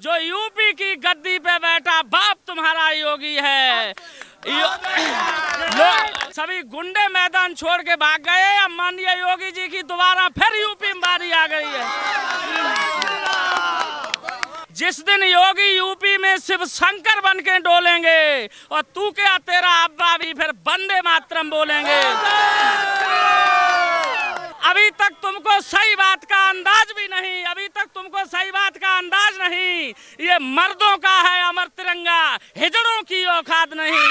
जो यूपी की गद्दी पे बैठा बाप तुम्हारा योगी है। सभी गुंडे मैदान छोड़ के भाग गए। अब माननीय योगी जी की दोबारा फिर यूपी में बारी आ गई है। जिस दिन योगी यूपी में शिव शंकर बन के डोलेंगे और तू क्या तेरा अब्बा भी फिर वंदे मातरम बोलेंगे। अभी तक तुमको सही बात का अंदाज भी नहीं, अभी तक तुमको सही बात का अंदाज नहीं। ये मर्दों का है अमर तिरंगा, हिजड़ों की औकात नहीं।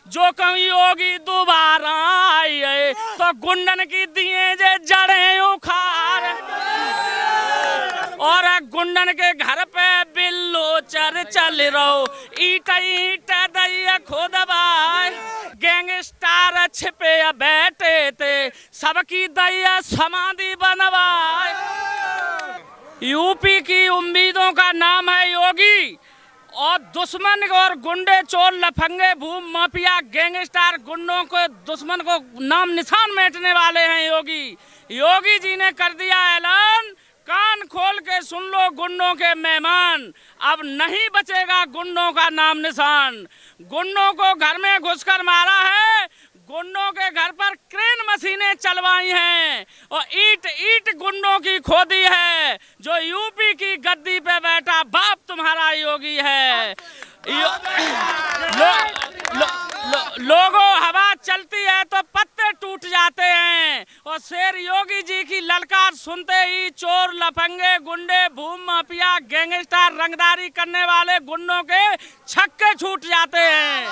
जो कहीं योगी दोबारा आई तो गुंडन की दिए जे जड़ें उखाड़ और गुंडन के घर पे बिल्लो चर चल रहो। ईट ईट दैया खोदबाए गैंगस्टर छिपे बैठे थे सबकी दैया समाधि बनवाए। यूपी की उम्मीदों का नाम है योगी और दुश्मन और गुंडे चोर लफंगे भूम माफिया गैंगस्टर गुंडों को दुश्मन को नाम निशान मेटने वाले हैं योगी। योगी जी ने कर दिया ऐलान, कान खोल के सुन लो गुंडों के मेहमान, अब नहीं बचेगा गुंडों का नाम निशान। गुंडों को घर में घुसकर मारा है, गुंडों के घर पर क्रेन मशीनें चलवाई हैं और ईट ईट गुंडों की खोदी है। जो यूपी की गद्दी पे बैठा बाप तुम्हारा योगी है। लोगों हवा चलती है तो पत्ते टूट जाते हैं और शेर योगी जी की ललकार सुनते ही चोर लफंगे गुंडे भूम माफिया गैंगस्टर रंगदारी करने वाले गुंडों के छक्के छूट जाते हैं।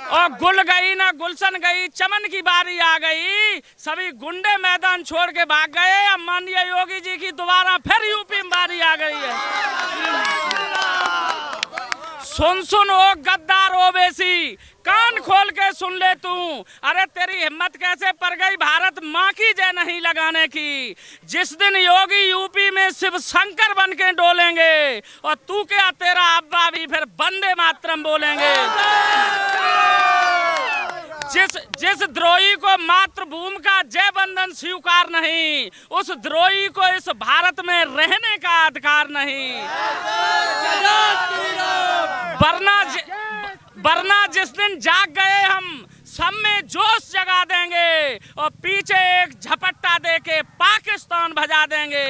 और गुल गई ना गुलशन गई, चमन की बारी आ गई। सभी गुंडे मैदान छोड़ के भाग गए। अब माननीय योगी जी की दोबारा फिर यूपी में बारी आ गई है। सुन सुन ओ गद्दार ओवैसी, कान खोल के सुन ले तू। अरे तेरी हिम्मत कैसे पड़ गई भारत माँ की जय नहीं लगाने की। जिस दिन योगी यूपी में शिव शंकर बन के डोलेंगे और तू क्या तेरा अब्बा भी फिर वंदे मातरम बोलेंगे। जिस द्रोही को मातृभूमि का जय बंधन स्वीकार नहीं, उस द्रोही को इस भारत में रहने का अधिकार नहीं। वरना जिस दिन जाग गए हम सब में जोश जगा देंगे और पीछे एक झपट्टा देके पाकिस्तान भजा देंगे।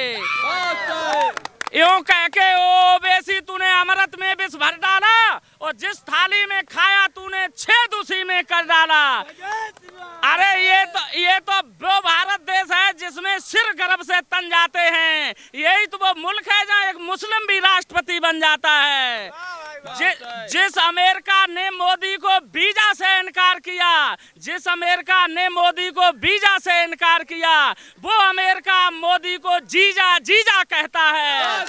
यूं कह के ओ बेसी तूने अमृत में विष भर डाला और जिस थाली में खाया तूने छेद उसी में कर डाला। अरे ये तो वो भारत देश है जिसमें सिर गर्व से तन जाते हैं। यही तो वो मुल्क है जहाँ एक मुस्लिम भी राष्ट्रपति बन जाता है। जिस अमेरिका ने मोदी को वीजा से इनकार किया, जिस अमेरिका ने मोदी को वीजा से इनकार किया, वो अमेरिका मोदी को जीजा जीजा कहता है।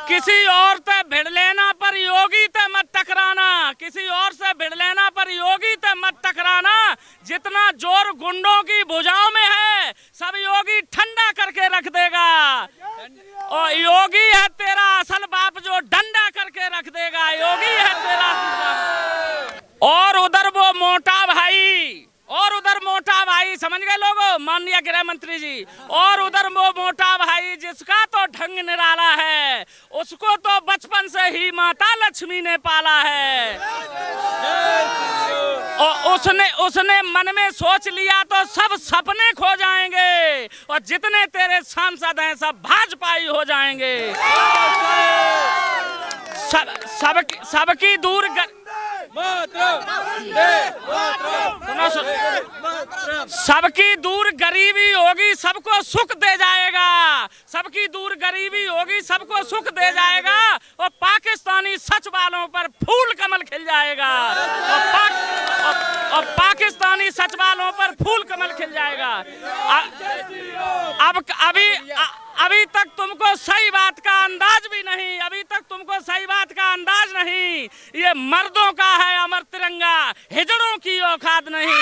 किसी और से भिड़ लेना पर योगी ते मत टकराना, किसी और से भिड़ लेना पर योगी ते मत टकराना। जितना जोर गुंडों की भुजाओं में है सब योगी ठंडा करके रख देगा और योगी है तेरा असल बाप जो डंडा करके रख देगा। योगी है तेरा और उधर वो मोटा भाई, और उधर मोटा भाई, समझ गए लोगों माननीय गृह मंत्री जी। और उधर वो मोटा भाई जिसका तो ढंग निराला है, उसको तो बचपन से ही माता लक्ष्मी ने पाला है और उसने मन में सोच लिया तो सब सपने खो जाएंगे और जितने तेरे सांसद हैं सब भाजपाई हो जाएंगे। सबकी दूर सबकी दूर गरीबी होगी सबको सुख दे जाएगा, सबकी दूर गरीबी होगी सबको सुख दे जाएगा और पाकिस्तानी सच वालों पर फूल कमल खिल जाएगा और पाकिस्तानी सच वालों पर फूल कमल खिल जाएगा। अभी तक तुमको सही बात का अंदाज भी नहीं, अभी तक तुमको सही बात का अंदाज नहीं। ये मर्दों का है अमर तिरंगा, हिजड़ों की औकात नहीं।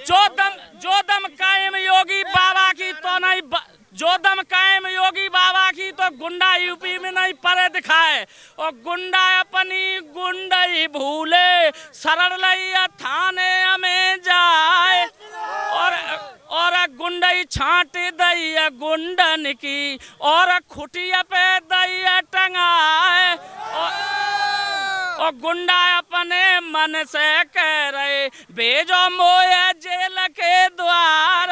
जो दम कायम योगी बाबा की तो नहीं, जो दम कायम योगी बाबा की तो गुंडा यूपी में नहीं परे दिखाए और गुंडा अपनी गुंडई भूले सरल थाने हमें छांट दैया गुंडन की और खुटिया पे दैया टंगाए और गुंडा अपने मन से कह रहे भेजो मोया जेल के द्वार।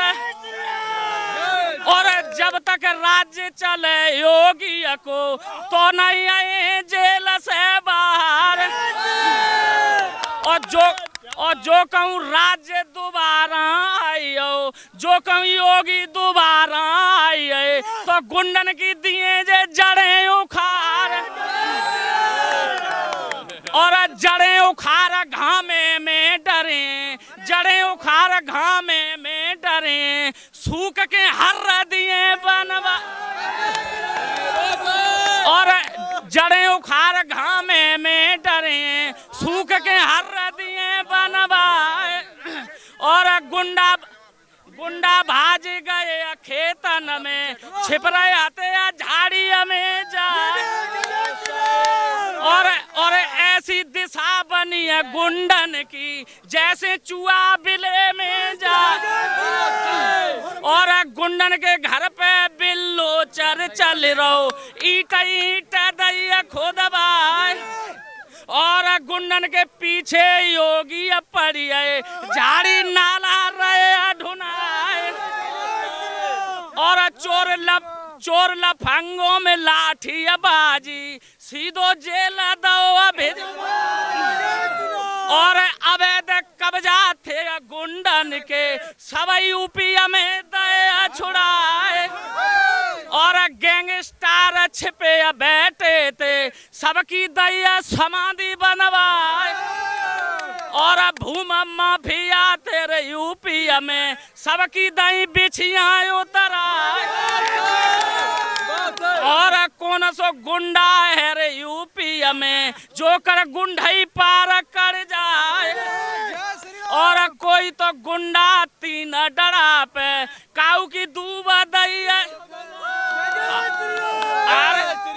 और जब तक राज्य चले योगी को तो नहीं आए जेल से बाहर। और जो कहूँ राज्य दोबारा आयो, जो कहूँ योगी दोबारा आए तो गुंडन की दिए जे जड़ें उखाड़ और जड़ें उखाड़ घामे में डरे, जड़ें उखाड़ घामे में डरे, सूख के हर दिए बनवा और जड़ें उखाड़ घामे में डरे, सूख के हर दिए बनवाए। और गुंडा भाज गए खेतन में, छिप रहे आते झाड़िया में जाए और ऐसी दिशा बनी है गुंडन की जैसे चूहा बिले में जाए। और गुंडन के घर पे बिल्लो चल रहो, ईट ईट दैया खोदबाए और गुंडन के पीछे योगी पड़ी है, झाड़ी नाला रहे ढुनाए और चोर लफंगों में लाठी बाजी सीधो जेल दो भेज। और अवैध कब्जा थे गुंडन के सब यूपी में दया छुड़ाए और गैंगस्टर छिपे बैठे थे सबकी दया समाधि बनवाए। और भूम माफिया तेरे यूपी में सबकी दई बिछिया उतराए। और कौन सो गुंडा है रे यूपी में जो कर गुंडई पार कर जाए। और कोई तो गुंडा तीन डरा पे काऊ की दूबा दैया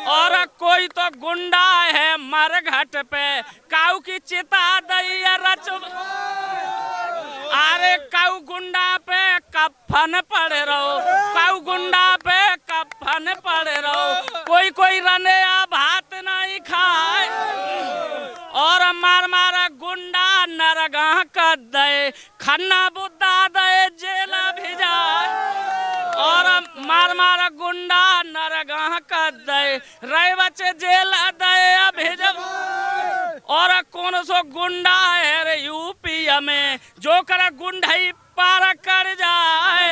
और कोई तो गुंडा है मरघट पे काऊ की चिता दैया रच। अरे काऊ गुंडा पे कफन पड़ रहो, काऊ गुंडा पे कफन पड़ रहो, कोई रने भात नहीं खाए। और मार गुंडा नरगाह कर दे, खन्ना बुद्धा दे जेल भिजाए। और मार गुंडा नरगाह कर दे, रहे बच्चे जेल दे भिजब। और कौन सो गुंडा है रे यूपी में जो कर गुंडई पार कर जाए।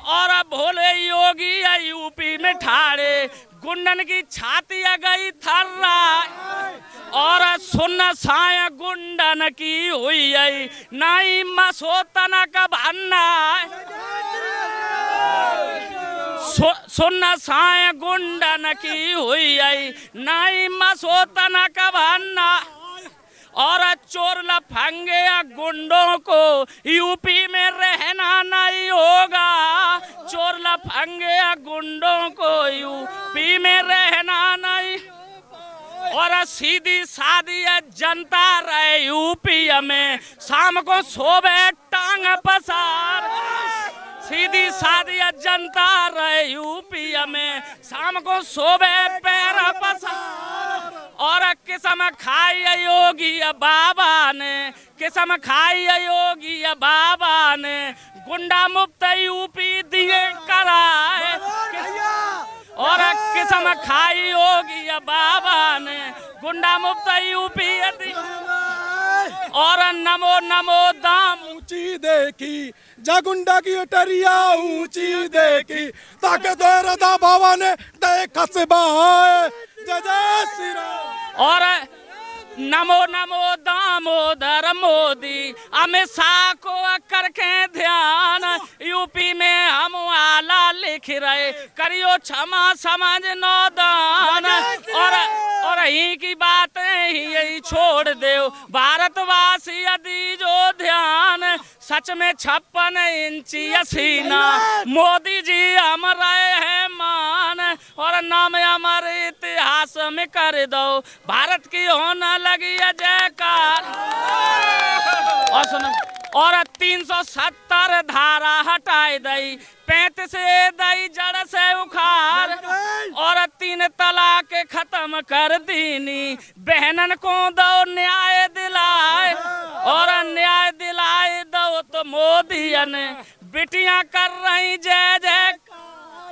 और भोले योगी यूपी में ठाड़े गुंडन की छाती गई थर्रा और सुन साया गुंडन की हुई नाई मसोतन का भन्ना। सुन साया गुंडन की हुई नाई मसोतन का भन्ना। और चोर लफंगे गुंडों को यूपी में रहना नहीं होगा, चोर लफंगे गुंडों को यूपी में रहना नहीं। और सीधी सादी जनता रहे यूपी में शाम को सोबे टांग पसार। सीधी सादी जनता रहे यूपी में शाम को सोबे पैर पसार। और किस्म खाई योगी बाबा ने, किस्म खाई योगी बाबा ने गुंडा मुक्त यूपी दिए कराए। और किस्म खाई योगी बाबा ने गुंडा मुक्त यूपी और नमो नमो दाम ऊंची देखी जागुंडा की टरिया ऊंची देखी ताके देरदा बाबा ने देखा से बाए जय जय श्री राम। और नमो नमो दामोदर मोदी अमित शाह को करके ध्यान यूपी में हम आला लिख रहे करियो क्षमा समझ नौदान। और ही की बातें ही यही छोड़ दे भारतवासी यदि जो ध्यान सच में 56 इंची सीना मोदी जी हम रहे हैं मान। और नाम हमारे इतिहास में कर दो भारत की होना लगी जयकार। और सुनो और 370 धारा हटाए दई, 35 दई जड़ से उखाड़, और 3 तलाक खत्म कर दीनी, बहनन को दो न्याय दिलाए, और न्याय दिलाए दो तो मोदियन बिटियां कर रही जय जय,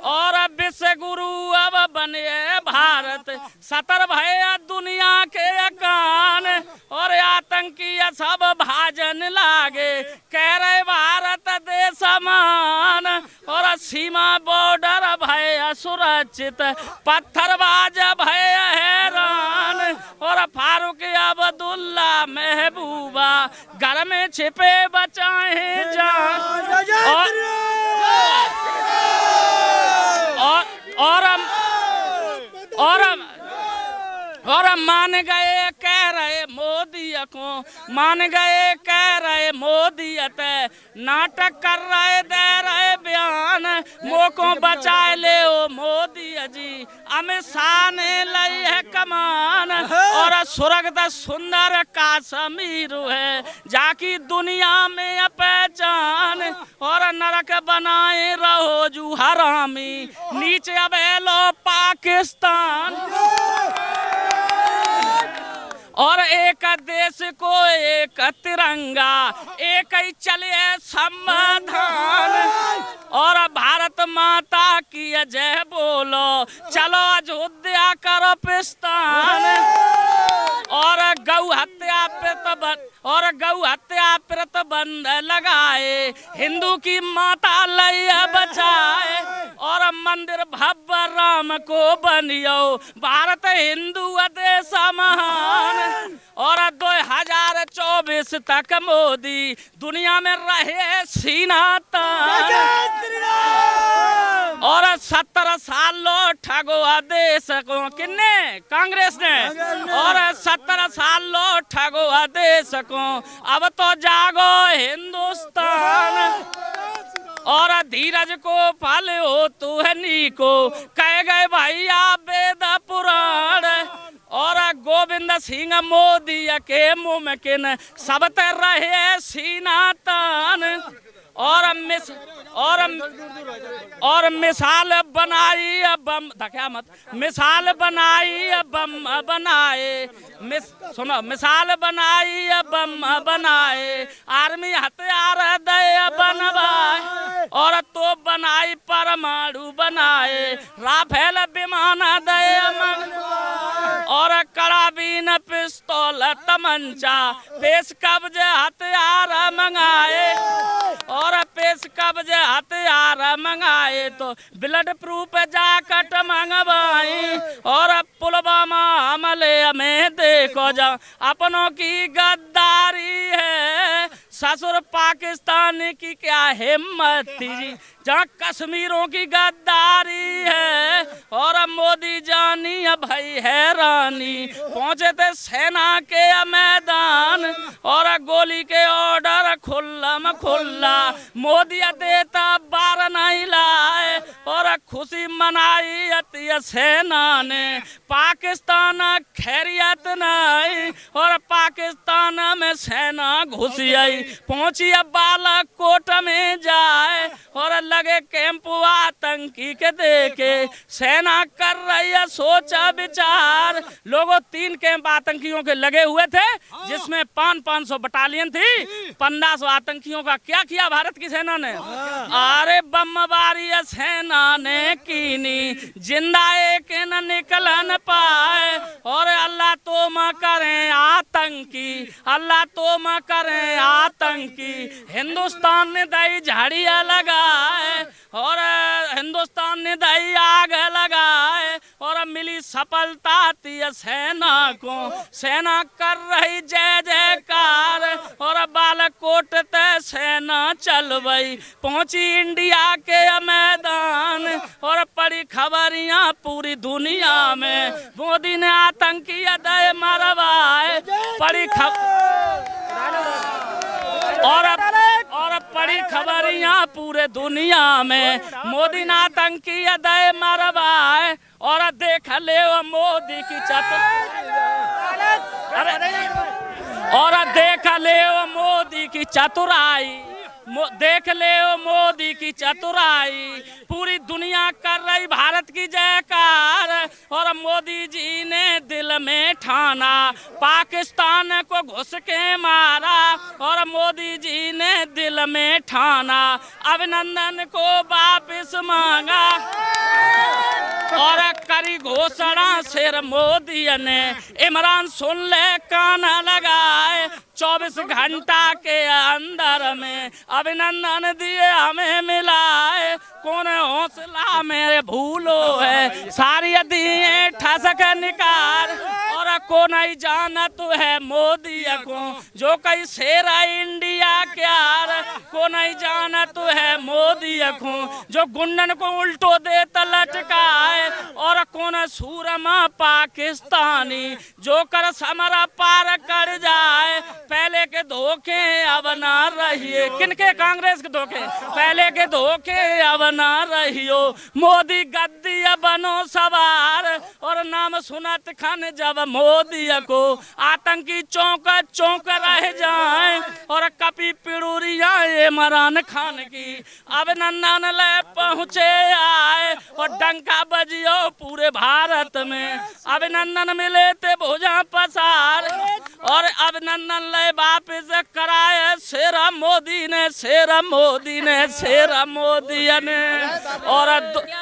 और विश्व गुरु अब बने भारत, 70 भैया दुनिया के कान, और आतंकी सब भाजन लागे, कह रहे भारत देश मान, और सीमा बॉर्डर भय सुरक्षित, पत्थरबाज भय हैरान, और फारूक अब्दुल्ला महबूबा घर में छिपे बचाए जान, और मान गए कह रहे मोदी को, मान गए कह रहे मोदी नाटक कर रहे दे रहे बयान, मोको बचाए ले ओ मोदी जी, अमित शाह ने ली है कमान, और सुरगत सुंदर कश्मीर है जाकी दुनिया में पहचान, और नरक बनाए रहो जू हरामी, नीचे अब लो पाकिस्तान, और एक देश को एक तिरंगा, एक ही चले समाधान, और भारत माता की जय बोलो, चलो अयोध्या करो पिस्तान, और गौ हत्या प्रतिबंध लगाए, हिंदू की माता लैया बचाए, और मंदिर भव्य राम को बनियो, भारत हिंदू देश महान, और 2024 तक मोदी दुनिया में रहे सीना तान, और 70 साल लो ठगो देश को किन्ने कांग्रेस ने, और 70 साल लो ठगो देश को, अब तो जागो हिंदुस्तान, और धीरज को फल हो तू है नीको, कह गए भैया वेद पुराण, और गोविंद सिंह मोदी के मुमकिन सब तर रहे सीना तान, और मिसाल बनाई बम धक्या मत, मिसाल बनाई बम बनाए, सुनो मिसाल बनाई बम बनाए, आर्मी हथियार दे बनवाए, और तो बनाई परमाणु बनाए, राफेल विमान दे और कराबीन पिस्तौल तमंचा, पेश कब्ज हथियार मंगाए, और पेश कब्ज हथियार मंगाए तो ब्लड प्रूफ जैकेट मंगवाई, और पुलवामा हमले में देखो जा अपनों की गद्दारी है, ससुर पाकिस्तान की क्या हिम्मत थी जी, जहाँ कश्मीरों की गद्दारी है, और मोदी जानी भाई हैरानी, पहुंचे थे सेना के मैदान, और गोली के ऑर्डर खुल्लम खुल्ला, मोदी देता बार नहीं लाए, और खुशी मनाई अति सेना ने, पाकिस्तान खैरियत नहीं, और पाकिस्तान में सेना घुसी आई, पहुंची अब बालाकोट में जाए, और लगे कैंप आतंकी के देखे, सेना कर रही है सोचा विचार, लोगों 3 कैंप आतंकियों के लगे हुए थे, जिसमें 500 बटालियन थी, 1500 आतंकियों का क्या किया भारत की सेना ने, अरे बमबारी सेना ने कीनी, जिंदा एक न निकल न पाए, और अल्लाह तो म करें आतंकी, अल्लाह तो म करें आतंकी, हिंदुस्तान ने दई झाड़ियां लगाए, और हिंदुस्तान ने दई आग लगाए, और मिली सफलता थी सेना को, सेना कर रही जय जयकार, और बालाकोट ते सेना चल गई, पहुंची इंडिया के मैदान, और पड़ी खबरियां पूरी दुनिया में, मोदी ने आतंकी दे मरवाए, पड़ी और पड़ी खबरियां पूरे दुनिया में, मोदी ने आतंकी दे मरवाए, और देख ले वो मोदी की और देख ले वो मोदी की चतुराई, देख ले ओ मोदी की चतुराई, पूरी दुनिया कर रही भारत की जयकार। और मोदी जी ने दिल में ठाना, पाकिस्तान को घुस के मारा। और मोदी जी ने दिल में ठाना, अभिनंदन को वापस मांगा। और करी घोषणा सिर मोदी ने, इमरान सुन ले कान लगाए। 24 घंटा के अंदर में अभिनंदन दिए हमें मिलाए। कौन हौसला मेरे भूलो है, सारी दिए ठसक निकार। और कौन ही जाना तू है मोदी को, जो कई शेरा इंडिया क्यार। कौन ही जाना तू है मोदी को, जो गुंडन को उल्टो दे लटकाए। और कौन सूरमा पाकिस्तानी, जो कर समरा पार कर जाए। पहले के धोखे अब ना रहिए, किनके? कांग्रेस के धोखे। पहले के धोखे अब ना रहियो, मोदी गद्दी बनो सवार। और नाम सुनत खन जब मोदी को, आतंकी चौंक चौंक रह जाए। और कपी पिड़ूरिया इमरान खान की, अभिनंदन ले पहुँचे आए। और डंका बजियो पूरे भारत में, अभिनंदन मिले थे भुजा पसार। और अभिनंदन ले वापिस कराए शेरा मोदी ने, शेरा मोदी ने, शेरा मोदी ने।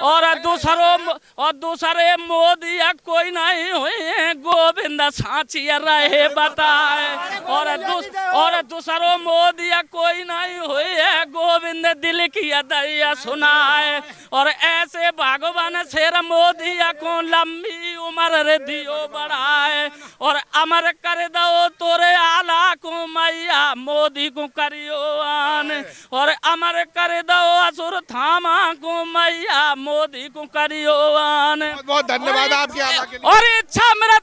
और दूसरे मोदी कोई नहीं हुए, गोविंद सांची रहे बताए। और दूसरो मोदी कोई नहीं हुए, गोविंद दिल की दैया सुनाए। और ऐसे भगवान शेर मोदी को लंबी उम्र रे दियो बढ़ाए। और अमर कर दो तोरे आला को मैया, मोदी को करियो आन। और अमर कर दो असुर थामा को मैया, मोदी को करियो आन। बहुत धन्यवाद आपकी आला के लिए। और इच्छा मेरा